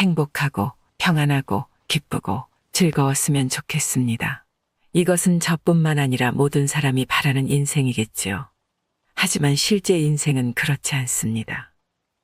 행복하고 평안하고 기쁘고 즐거웠으면 좋겠습니다. 이것은 저뿐만 아니라 모든 사람이 바라는 인생이겠지요. 하지만 실제 인생은 그렇지 않습니다.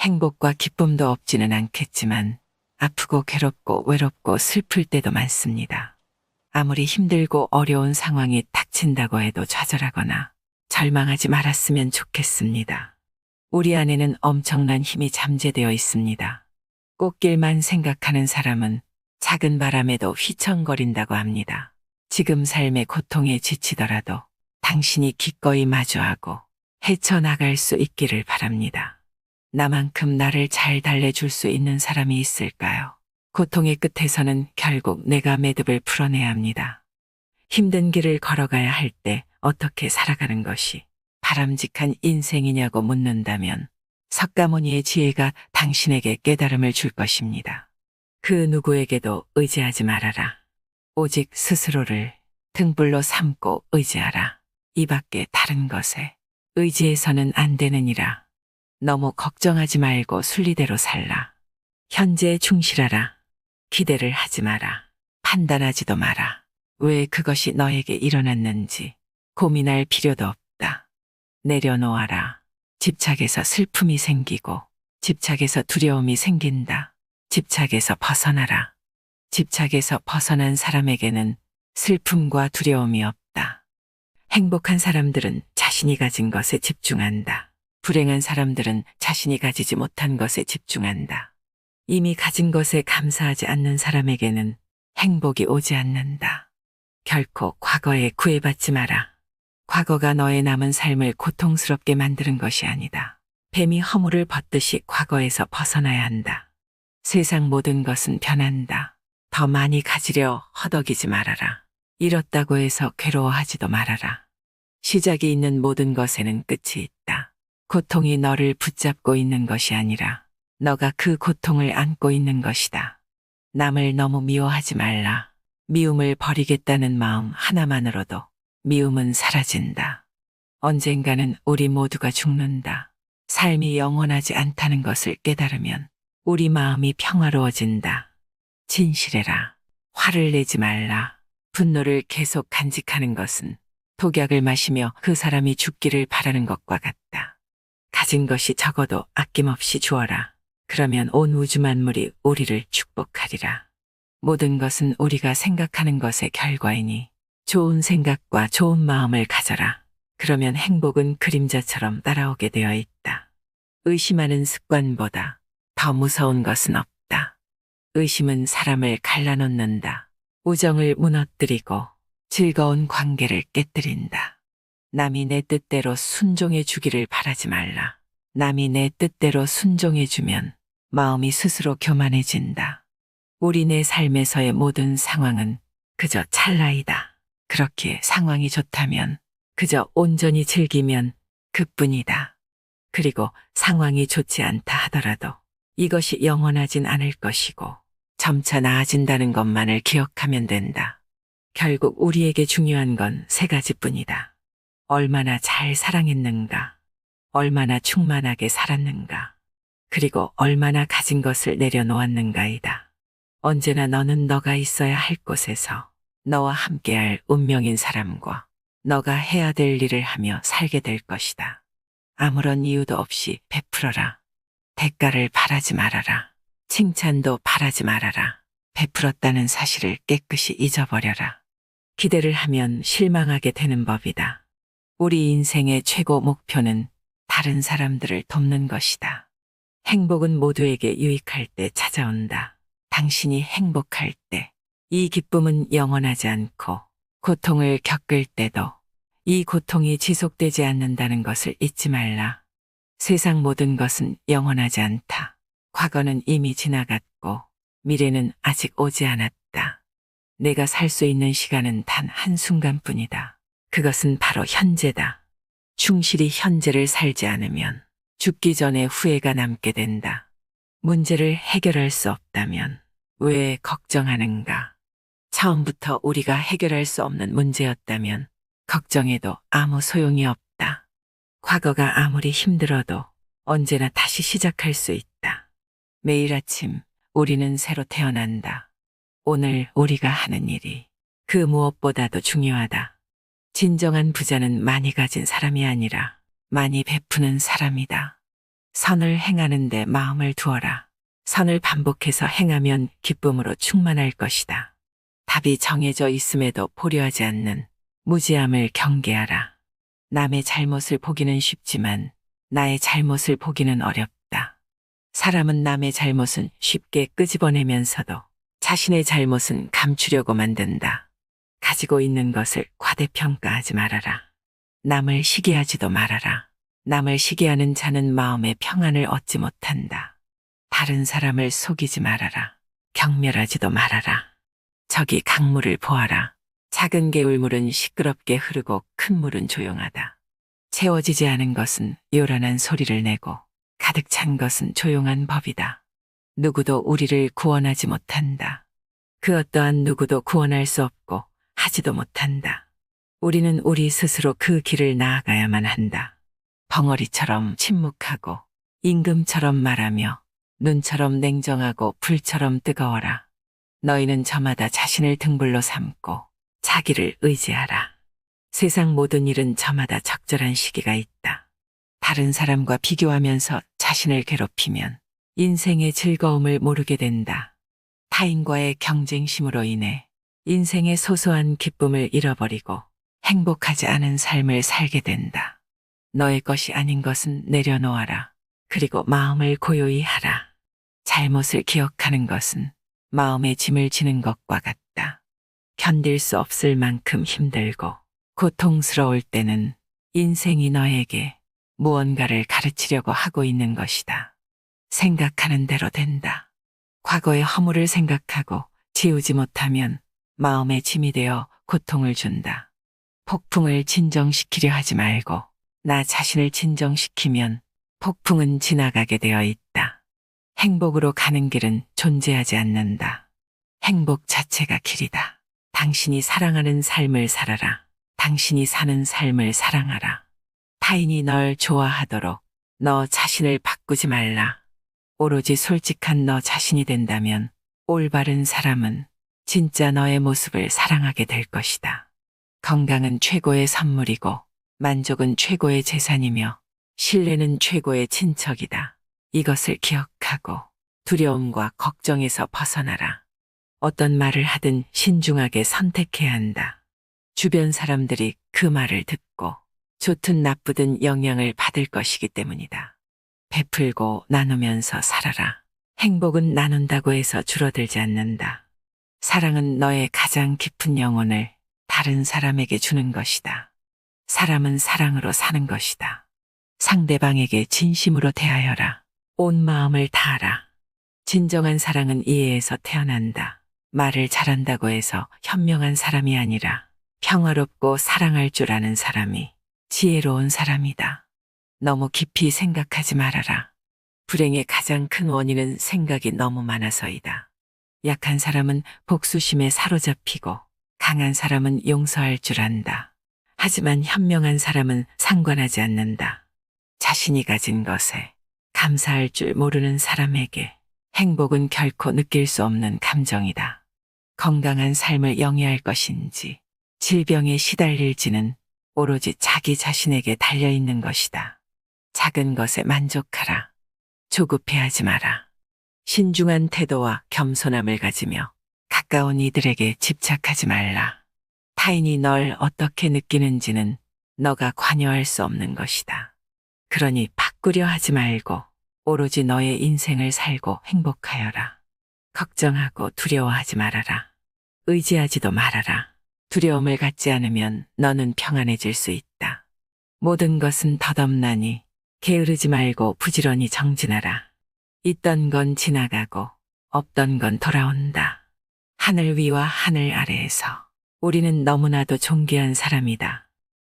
행복과 기쁨도 없지는 않겠지만 아프고 괴롭고 외롭고 슬플 때도 많습니다. 아무리 힘들고 어려운 상황이 닥친다고 해도 좌절하거나 절망하지 말았으면 좋겠습니다. 우리 안에는 엄청난 힘이 잠재되어 있습니다. 꽃길만 생각하는 사람은 작은 바람에도 휘청거린다고 합니다. 지금 삶의 고통에 지치더라도 당신이 기꺼이 마주하고 헤쳐나갈 수 있기를 바랍니다. 나만큼 나를 잘 달래줄 수 있는 사람이 있을까요? 고통의 끝에서는 결국 내가 매듭을 풀어내야 합니다. 힘든 길을 걸어가야 할 때 어떻게 살아가는 것이 바람직한 인생이냐고 묻는다면 석가모니의 지혜가 당신에게 깨달음을 줄 것입니다. 그 누구에게도 의지하지 말아라. 오직 스스로를 등불로 삼고 의지하라. 이 밖에 다른 것에 의지해서는 안 되느니라. 너무 걱정하지 말고 순리대로 살라. 현재에 충실하라. 기대를 하지 마라. 판단하지도 마라. 왜 그것이 너에게 일어났는지 고민할 필요도 없다. 내려놓아라. 집착에서 슬픔이 생기고 집착에서 두려움이 생긴다. 집착에서 벗어나라. 집착에서 벗어난 사람에게는 슬픔과 두려움이 없다. 행복한 사람들은 자신이 가진 것에 집중한다. 불행한 사람들은 자신이 가지지 못한 것에 집중한다. 이미 가진 것에 감사하지 않는 사람에게는 행복이 오지 않는다. 결코 과거에 구애받지 마라. 과거가 너의 남은 삶을 고통스럽게 만드는 것이 아니다. 뱀이 허물을 벗듯이 과거에서 벗어나야 한다. 세상 모든 것은 변한다. 더 많이 가지려 허덕이지 말아라. 잃었다고 해서 괴로워하지도 말아라. 시작이 있는 모든 것에는 끝이 있다. 고통이 너를 붙잡고 있는 것이 아니라 너가 그 고통을 안고 있는 것이다. 남을 너무 미워하지 말라. 미움을 버리겠다는 마음 하나만으로도 미움은 사라진다. 언젠가는 우리 모두가 죽는다. 삶이 영원하지 않다는 것을 깨달으면 우리 마음이 평화로워진다. 진실해라. 화를 내지 말라. 분노를 계속 간직하는 것은 독약을 마시며 그 사람이 죽기를 바라는 것과 같다. 가진 것이 적어도 아낌없이 주어라. 그러면 온 우주 만물이 우리를 축복하리라. 모든 것은 우리가 생각하는 것의 결과이니 좋은 생각과 좋은 마음을 가져라. 그러면 행복은 그림자처럼 따라오게 되어 있다. 의심하는 습관보다 더 무서운 것은 없다. 의심은 사람을 갈라놓는다. 우정을 무너뜨리고 즐거운 관계를 깨뜨린다. 남이 내 뜻대로 순종해 주기를 바라지 말라. 남이 내 뜻대로 순종해 주면 마음이 스스로 교만해진다. 우리 내 삶에서의 모든 상황은 그저 찰나이다. 그렇기에 상황이 좋다면 그저 온전히 즐기면 그뿐이다. 그리고 상황이 좋지 않다 하더라도 이것이 영원하진 않을 것이고 점차 나아진다는 것만을 기억하면 된다. 결국 우리에게 중요한 건 세 가지뿐이다. 얼마나 잘 사랑했는가, 얼마나 충만하게 살았는가, 그리고 얼마나 가진 것을 내려놓았는가이다. 언제나 너는 너가 있어야 할 곳에서 너와 함께할 운명인 사람과 너가 해야 될 일을 하며 살게 될 것이다. 아무런 이유도 없이 베풀어라. 대가를 바라지 말아라. 칭찬도 바라지 말아라. 베풀었다는 사실을 깨끗이 잊어버려라. 기대를 하면 실망하게 되는 법이다. 우리 인생의 최고 목표는 다른 사람들을 돕는 것이다. 행복은 모두에게 유익할 때 찾아온다. 당신이 행복할 때, 이 기쁨은 영원하지 않고 고통을 겪을 때도 이 고통이 지속되지 않는다는 것을 잊지 말라. 세상 모든 것은 영원하지 않다. 과거는 이미 지나갔고 미래는 아직 오지 않았다. 내가 살 수 있는 시간은 단 한순간뿐이다. 그것은 바로 현재다. 충실히 현재를 살지 않으면 죽기 전에 후회가 남게 된다. 문제를 해결할 수 없다면 왜 걱정하는가? 처음부터 우리가 해결할 수 없는 문제였다면 걱정해도 아무 소용이 없다. 과거가 아무리 힘들어도 언제나 다시 시작할 수 있다. 매일 아침 우리는 새로 태어난다. 오늘 우리가 하는 일이 그 무엇보다도 중요하다. 진정한 부자는 많이 가진 사람이 아니라 많이 베푸는 사람이다. 선을 행하는데 마음을 두어라. 선을 반복해서 행하면 기쁨으로 충만할 것이다. 답이 정해져 있음에도 보려하지 않는 무지함을 경계하라. 남의 잘못을 보기는 쉽지만 나의 잘못을 보기는 어렵다. 사람은 남의 잘못은 쉽게 끄집어내면서도 자신의 잘못은 감추려고 만든다. 가지고 있는 것을 과대평가하지 말아라. 남을 시기하지도 말아라. 남을 시기하는 자는 마음의 평안을 얻지 못한다. 다른 사람을 속이지 말아라. 경멸하지도 말아라. 저기 강물을 보아라. 작은 개울물은 시끄럽게 흐르고 큰 물은 조용하다. 채워지지 않은 것은 요란한 소리를 내고 가득 찬 것은 조용한 법이다. 누구도 우리를 구원하지 못한다. 그 어떠한 누구도 구원할 수 없고 하지도 못한다. 우리는 우리 스스로 그 길을 나아가야만 한다. 벙어리처럼 침묵하고 임금처럼 말하며 눈처럼 냉정하고 불처럼 뜨거워라. 너희는 저마다 자신을 등불로 삼고 자기를 의지하라. 세상 모든 일은 저마다 적절한 시기가 있다. 다른 사람과 비교하면서 자신을 괴롭히면 인생의 즐거움을 모르게 된다. 타인과의 경쟁심으로 인해 인생의 소소한 기쁨을 잃어버리고 행복하지 않은 삶을 살게 된다. 너의 것이 아닌 것은 내려놓아라. 그리고 마음을 고요히 하라. 잘못을 기억하는 것은 마음에 짐을 지는 것과 같다. 견딜 수 없을 만큼 힘들고 고통스러울 때는 인생이 너에게 무언가를 가르치려고 하고 있는 것이다. 생각하는 대로 된다. 과거의 허물을 생각하고 지우지 못하면 마음에 짐이 되어 고통을 준다. 폭풍을 진정시키려 하지 말고 나 자신을 진정시키면 폭풍은 지나가게 되어 있다. 행복으로 가는 길은 존재하지 않는다. 행복 자체가 길이다. 당신이 사랑하는 삶을 살아라. 당신이 사는 삶을 사랑하라. 타인이 널 좋아하도록 너 자신을 바꾸지 말라. 오로지 솔직한 너 자신이 된다면 올바른 사람은 진짜 너의 모습을 사랑하게 될 것이다. 건강은 최고의 선물이고 만족은 최고의 재산이며 신뢰는 최고의 친척이다. 이것을 기억하고 두려움과 걱정에서 벗어나라. 어떤 말을 하든 신중하게 선택해야 한다. 주변 사람들이 그 말을 듣고 좋든 나쁘든 영향을 받을 것이기 때문이다. 베풀고 나누면서 살아라. 행복은 나눈다고 해서 줄어들지 않는다. 사랑은 너의 가장 깊은 영혼을 다른 사람에게 주는 것이다. 사람은 사랑으로 사는 것이다. 상대방에게 진심으로 대하여라. 온 마음을 다하라. 진정한 사랑은 이해에서 태어난다. 말을 잘한다고 해서 현명한 사람이 아니라 평화롭고 사랑할 줄 아는 사람이 지혜로운 사람이다. 너무 깊이 생각하지 말아라. 불행의 가장 큰 원인은 생각이 너무 많아서이다. 약한 사람은 복수심에 사로잡히고 강한 사람은 용서할 줄 안다. 하지만 현명한 사람은 상관하지 않는다. 자신이 가진 것에 감사할 줄 모르는 사람에게 행복은 결코 느낄 수 없는 감정이다. 건강한 삶을 영위할 것인지 질병에 시달릴지는 오로지 자기 자신에게 달려있는 것이다. 작은 것에 만족하라. 조급해하지 마라. 신중한 태도와 겸손함을 가지며 가까운 이들에게 집착하지 말라. 타인이 널 어떻게 느끼는지는 너가 관여할 수 없는 것이다. 그러니 바꾸려 하지 말고 오로지 너의 인생을 살고 행복하여라. 걱정하고 두려워하지 말아라. 의지하지도 말아라. 두려움을 갖지 않으면 너는 평안해질 수 있다. 모든 것은 덧없나니 게으르지 말고 부지런히 정진하라. 있던 건 지나가고 없던 건 돌아온다. 하늘 위와 하늘 아래에서 우리는 너무나도 존귀한 사람이다.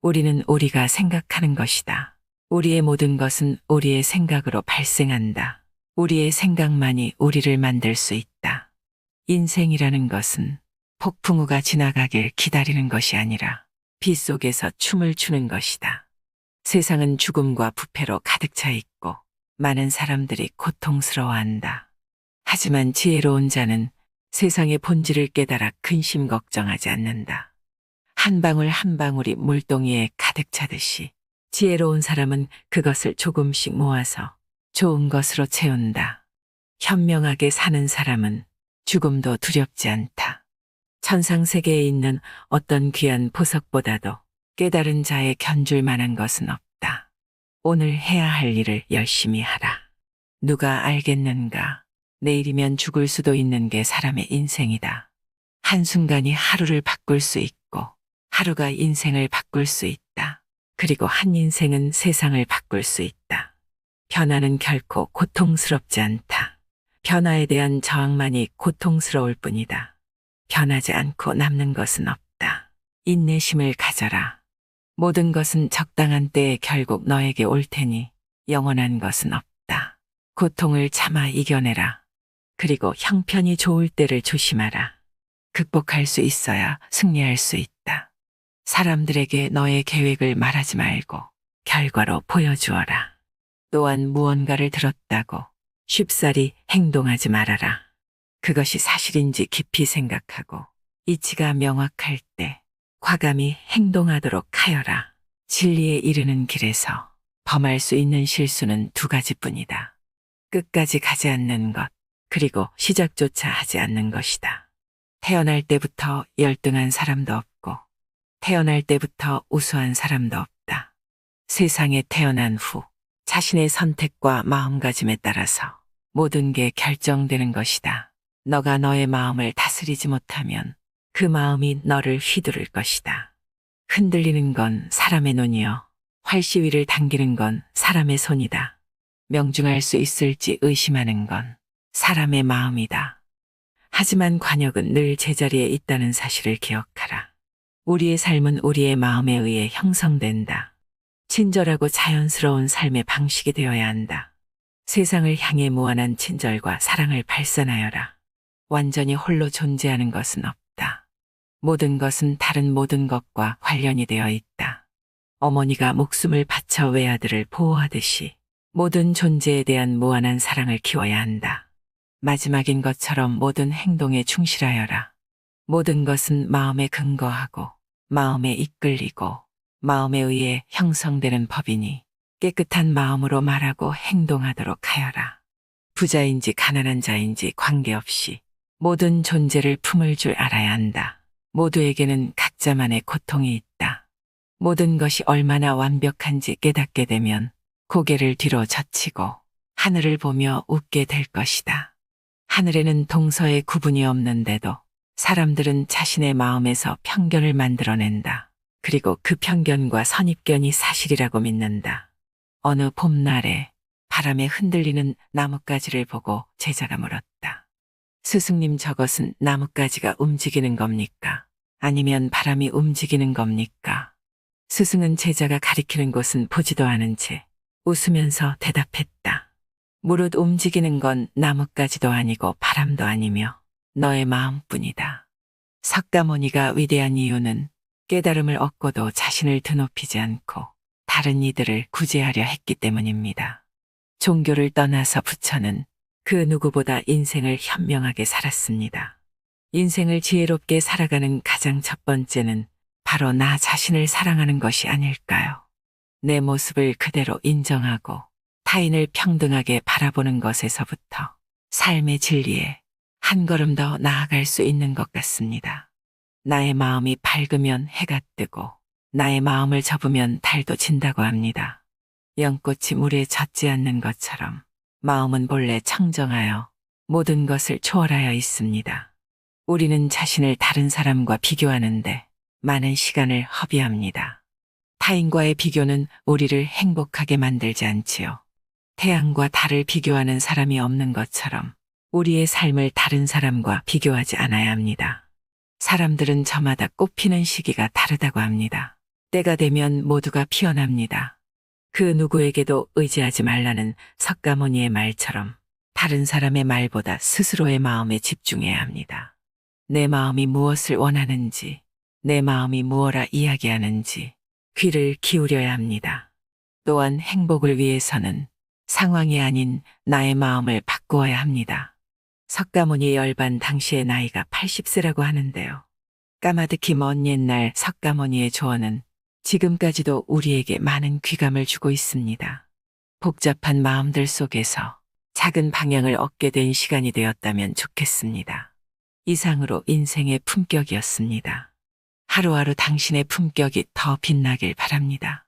우리는 우리가 생각하는 것이다. 우리의 모든 것은 우리의 생각으로 발생한다. 우리의 생각만이 우리를 만들 수 있다. 인생이라는 것은 폭풍우가 지나가길 기다리는 것이 아니라 빗속에서 춤을 추는 것이다. 세상은 죽음과 부패로 가득 차 있고 많은 사람들이 고통스러워한다. 하지만 지혜로운 자는 세상의 본질을 깨달아 근심 걱정하지 않는다. 한 방울 한 방울이 물동이에 가득 차듯이 지혜로운 사람은 그것을 조금씩 모아서 좋은 것으로 채운다. 현명하게 사는 사람은 죽음도 두렵지 않다. 천상세계에 있는 어떤 귀한 보석보다도 깨달은 자의 견줄 만한 것은 없다. 오늘 해야 할 일을 열심히 하라. 누가 알겠는가? 내일이면 죽을 수도 있는 게 사람의 인생이다. 한순간이 하루를 바꿀 수 있고 하루가 인생을 바꿀 수 있다. 그리고 한 인생은 세상을 바꿀 수 있다. 변화는 결코 고통스럽지 않다. 변화에 대한 저항만이 고통스러울 뿐이다. 변하지 않고 남는 것은 없다. 인내심을 가져라. 모든 것은 적당한 때에 결국 너에게 올 테니 영원한 것은 없다. 고통을 참아 이겨내라. 그리고 형편이 좋을 때를 조심하라. 극복할 수 있어야 승리할 수 있다. 사람들에게 너의 계획을 말하지 말고 결과로 보여주어라. 또한 무언가를 들었다고 쉽사리 행동하지 말아라. 그것이 사실인지 깊이 생각하고 이치가 명확할 때 과감히 행동하도록 하여라. 진리에 이르는 길에서 범할 수 있는 실수는 두 가지뿐이다. 끝까지 가지 않는 것, 그리고 시작조차 하지 않는 것이다. 태어날 때부터 열등한 사람도 없고 태어날 때부터 우수한 사람도 없다. 세상에 태어난 후 자신의 선택과 마음가짐에 따라서 모든 게 결정되는 것이다. 너가 너의 마음을 다스리지 못하면 그 마음이 너를 휘두를 것이다. 흔들리는 건 사람의 눈이요. 활시위를 당기는 건 사람의 손이다. 명중할 수 있을지 의심하는 건 사람의 마음이다. 하지만 관역은 늘 제자리에 있다는 사실을 기억하라. 우리의 삶은 우리의 마음에 의해 형성된다. 친절하고 자연스러운 삶의 방식이 되어야 한다. 세상을 향해 무한한 친절과 사랑을 발산하여라. 완전히 홀로 존재하는 것은 없다. 모든 것은 다른 모든 것과 관련이 되어 있다. 어머니가 목숨을 바쳐 외아들을 보호하듯이 모든 존재에 대한 무한한 사랑을 키워야 한다. 마지막인 것처럼 모든 행동에 충실하여라. 모든 것은 마음에 근거하고 마음에 이끌리고 마음에 의해 형성되는 법이니 깨끗한 마음으로 말하고 행동하도록 하여라. 부자인지 가난한 자인지 관계없이 모든 존재를 품을 줄 알아야 한다. 모두에게는 각자만의 고통이 있다. 모든 것이 얼마나 완벽한지 깨닫게 되면 고개를 뒤로 젖히고 하늘을 보며 웃게 될 것이다. 하늘에는 동서의 구분이 없는데도 사람들은 자신의 마음에서 편견을 만들어낸다. 그리고 그 편견과 선입견이 사실이라고 믿는다. 어느 봄날에 바람에 흔들리는 나뭇가지를 보고 제자가 물었다. 스승님, 저것은 나뭇가지가 움직이는 겁니까? 아니면 바람이 움직이는 겁니까? 스승은 제자가 가리키는 곳은 보지도 않은 채 웃으면서 대답했다. 무릇 움직이는 건 나뭇가지도 아니고 바람도 아니며 너의 마음뿐이다. 석가모니가 위대한 이유는 깨달음을 얻고도 자신을 드높이지 않고 다른 이들을 구제하려 했기 때문입니다. 종교를 떠나서 부처는 그 누구보다 인생을 현명하게 살았습니다. 인생을 지혜롭게 살아가는 가장 첫 번째는 바로 나 자신을 사랑하는 것이 아닐까요? 내 모습을 그대로 인정하고 타인을 평등하게 바라보는 것에서부터 삶의 진리에 한 걸음 더 나아갈 수 있는 것 같습니다. 나의 마음이 밝으면 해가 뜨고 나의 마음을 접으면 달도 진다고 합니다. 연꽃이 물에 젖지 않는 것처럼 마음은 본래 청정하여 모든 것을 초월하여 있습니다. 우리는 자신을 다른 사람과 비교하는데 많은 시간을 허비합니다. 타인과의 비교는 우리를 행복하게 만들지 않지요. 태양과 달을 비교하는 사람이 없는 것처럼 우리의 삶을 다른 사람과 비교하지 않아야 합니다. 사람들은 저마다 꽃피는 시기가 다르다고 합니다. 때가 되면 모두가 피어납니다. 그 누구에게도 의지하지 말라는 석가모니의 말처럼 다른 사람의 말보다 스스로의 마음에 집중해야 합니다. 내 마음이 무엇을 원하는지, 내 마음이 무엇라 이야기하는지 귀를 기울여야 합니다. 또한 행복을 위해서는 상황이 아닌 나의 마음을 바꾸어야 합니다. 석가모니 열반 당시의 나이가 80세라고 하는데요. 까마득히 먼 옛날 석가모니의 조언은 지금까지도 우리에게 많은 귀감을 주고 있습니다. 복잡한 마음들 속에서 작은 방향을 얻게 된 시간이 되었다면 좋겠습니다. 이상으로 인생의 품격이었습니다. 하루하루 당신의 품격이 더 빛나길 바랍니다.